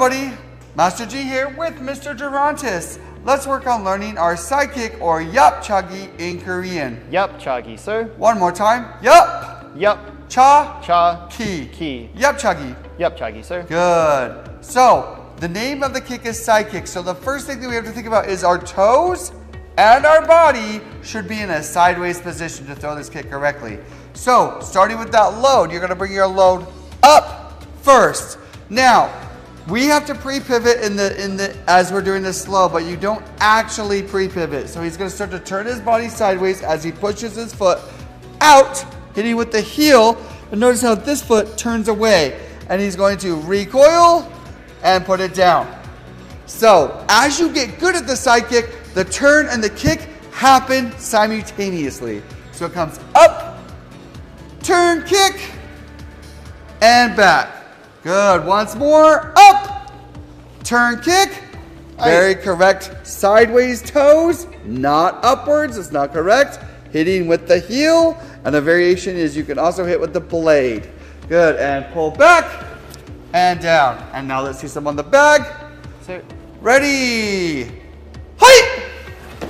everybody, Master G here with Mr. Durantis. Let's work on learning our side kick or yapchagi in Korean. Yapchagi, sir. One more time. Yup. Yup. Cha. Cha. Ki. Ki. Yapchagi. Yapchagi, sir. Good. So, the name of the kick is side kick. So the first thing that we have to think about is our toes and our body should be in a sideways position to throw this kick correctly. So, starting with that load, you're going to bring your load up first. Now, we have to pre-pivot as we're doing this slow, but you don't actually pre-pivot. So he's going to start to turn his body sideways as he pushes his foot out, hitting with the heel. And notice how this foot turns away. And he's going to recoil and put it down. So as you get good at the side kick, the turn and the kick happen simultaneously. So it comes up, turn, kick, and back. Good. Once more. Up. Turn, kick. Very correct. Sideways toes, not upwards. It's not correct. Hitting with the heel. And the variation is you can also hit with the blade. Good. And pull back and down. And now let's see some on the bag. Sir. Ready. Height.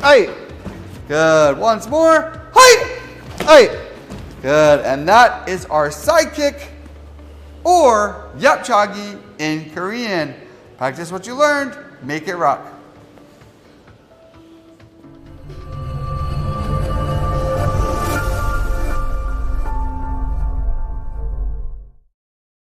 Height. Good. Once more. Height. Height. Good. And that is our side kick, or yapchagi in Korean. Practice what you learned, make it rock.